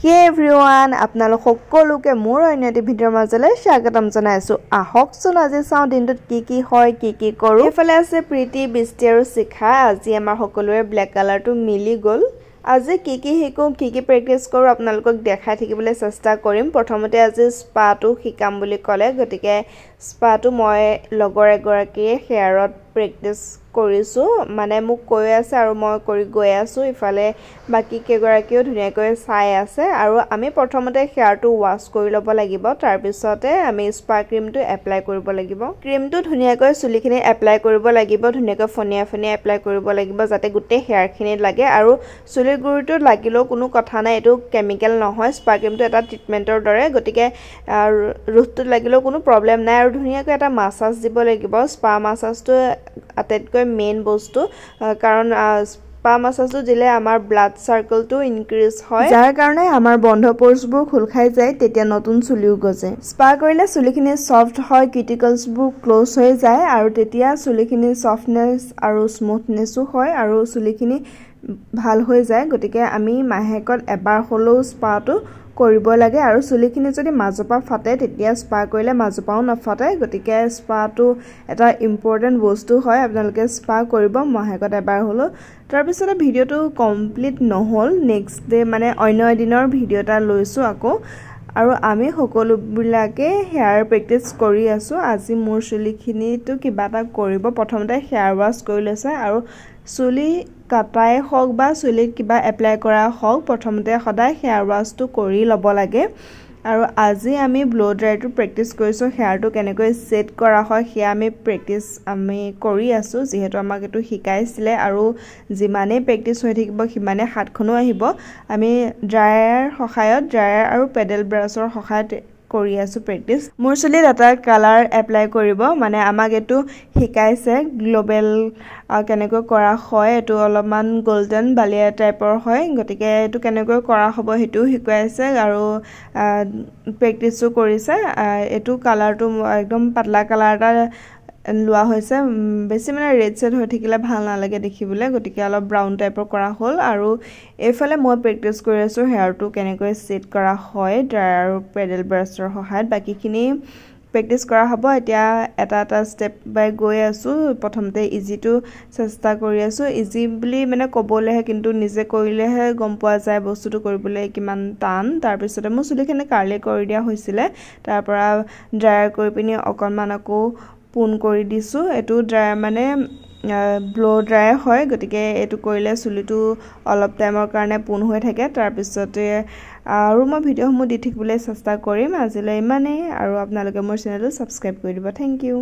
Hey everyone, আপোনালোক সকলোকে মোৰ অন্য এটা ভিডিঅ'ৰ মাজলৈ স্বাগতম জনাইছো। আহকচোন আজি চাওঁ দিনটোত কি হয় কি কৰো। এফালে আছে প্ৰীতি, বৃষ্টি আৰু শিখা। আজি আমাৰ সকলোৰে ব্লেক কালাৰটো মিলি গ'ল। আজি কি শিকো কি প্ৰেক্টিছ কৰো আপোনালোকক দেখাই থাকিবলৈ চেষ্টা কৰিম। প্ৰথমতে আজি স্পাটো শিকাম বুলি ক'লে, গতিকে স্পাটো মই লগৰ এগৰাকীয়ে হেয়াৰত প্ৰেক্টিছ কৰিছো, মানে মোক কৈ আছে আৰু মই কৰি গৈ আছো। ইফালে বাকি কেগৰাকীও ধুনীয়াকৈ চাই আছে। আৰু আমি প্ৰথমতে হেয়াৰটো ওয়াশ কৰি ল'ব লাগিব, তাৰ পিছতে আমি স্পা ক্ৰীমটো এপ্লাই কৰিব লাগিব। ক্ৰীমটো ধুনীয়াকৈ চুলিখিনি এপ্লাই কৰিব লাগিব, ধুনীয়াকৈ ফনিয়া এপ্লাই কৰিব লাগিব যাতে গোটেই হেয়াৰখিনি লাগে। আৰু চুলিৰ গুৰিটো লাগিলেও কোনো কথা নাই, এইটো কেমিকেল নহয়। স্পা ক্ৰীমটো এটা ট্ৰিটমেণ্টৰ দৰে, গতিকে ৰুহটোত লাগিলেও কোনো প্ৰব্লেম নাই। আৰু ধুনীয়াকৈ এটা মাছাজ দিব লাগিব। স্পা মাছাজটো আটাইতকৈ মেইন বস্তু, কাৰণ স্পা মাছাজটো দিলে আমাৰ ব্লাড সাৰ্কেলটো ইনক্ৰিজ হয়, যাৰ কাৰণে আমাৰ বন্ধ প'ৰ্ছবোৰ খোল খাই যায়, তেতিয়া নতুন চুলিও গজে। স্পা কৰিলে চুলিখিনি সফ্ট হয়, কিউটিকলছবোৰ ক্লোজ হৈ যায়, আৰু তেতিয়া চুলিখিনি সফ্টনেছ আৰু স্মুথনেছো হয় আৰু চুলিখিনি ভাল হৈ যায়। গতিকে আমি মাহেকত এবাৰ হ'লেও স্পাটো কৰিব লাগে। আৰু চুলিখিনি যদি মাজপা ফাটে তেতিয়া স্পা কৰিলে মাজপাও নাফাটে। গতিকে স্পাটো এটা ইম্পৰ্টেণ্ট বস্তু হয়, আপোনালোকে স্পা কৰিব মাহেকত এবাৰ হ'লেও। তাৰপিছতে ভিডিঅ'টো কমপ্লিট নহ'ল, নেক্সট ডে মানে অন্য এদিনৰ ভিডিঅ' এটা লৈছোঁ আকৌ। আৰু আমি সকলোবিলাকে হেয়াৰ প্ৰেক্টিছ কৰি আছোঁ। আজি মোৰ চুলিখিনিতো কিবা এটা কৰিব। প্ৰথমতে হেয়াৰ ৱাছ কৰি লৈছে, আৰু চুলি কাটাই হওক বা চুলিত কিবা এপ্লাই কৰা হওক, প্ৰথমতে সদায় হেয়াৰ ৱাছটো কৰি ল'ব লাগে। আৰু আজি আমি ব্ল' ড্ৰাইটো প্ৰেক্টিছ কৰিছোঁ। হেয়াৰটো কেনেকৈ ছেট কৰা হয় সেয়া আমি প্ৰেক্টিছ কৰি আছোঁ, যিহেতু আমাক এইটো শিকাইছিলে। আৰু যিমানেই প্ৰেক্টিছ হৈ থাকিব সিমানেই হাতখনো আহিব। আমি ড্ৰায়াৰ আৰু পেডেল ব্ৰাছৰ সহায়ত কৰি আছোঁ প্ৰেক্টিছ। মোৰ চুলিত এটা কালাৰ এপ্লাই কৰিব, মানে আমাক এইটো শিকাইছে গ্ল'বেল কেনেকৈ কৰা হয়। এইটো অলপমান গল্ডেন বালিয়া টাইপৰ হয়, গতিকে এইটো কেনেকৈ কৰা হ'ব সেইটোও শিকাইছে আৰু প্ৰেক্টিছো কৰিছে। এইটো কালাৰটো একদম পাতলা কালাৰ এটা লোৱা হৈছে, বেছি মানে ৰেড ছেড হৈ থাকিলে ভাল নালাগে দেখিবলৈ, গতিকে অলপ ব্ৰাউন টাইপৰ কৰা হ'ল। আৰু এইফালে মই প্ৰেক্টিছ কৰি আছোঁ হেয়াৰটো কেনেকৈ ছেট কৰা হয় ড্ৰায়াৰ আৰু পেডেল ব্ৰাছৰ সহায়ত। বাকীখিনি প্ৰেক্টিছ কৰা হ'ব। এতিয়া এটা ষ্টেপ বাই গৈ আছোঁ। প্ৰথমতে ইজিটো চেষ্টা কৰি আছোঁ। ইজি বুলি মানে ক'বলৈহে, কিন্তু নিজে কৰিলেহে গম পোৱা যায় বস্তুটো কৰিবলৈ কিমান টান। তাৰপিছতে মোৰ চুলিখিনি কাৰ্লি কৰি দিয়া হৈছিলে, তাৰপৰা ড্ৰায়াৰ কৰি পিনি অকণমান আকৌ পোন কৰি দিছোঁ। এইটো ড্ৰায়াৰ মানে ব্ল' ড্ৰায়াৰ হয়, গতিকে এইটো কৰিলে চুলিটো অলপ টাইমৰ কাৰণে পোন হৈ থাকে। তাৰপিছতে আৰু মই ভিডিঅ'সমূহ দি থাকিবলৈ চেষ্টা কৰিম। আজিলৈ ইমানেই, আৰু আপোনালোকে মোৰ চেনেলটো ছাবস্ক্ৰাইব কৰি দিব। Thank U.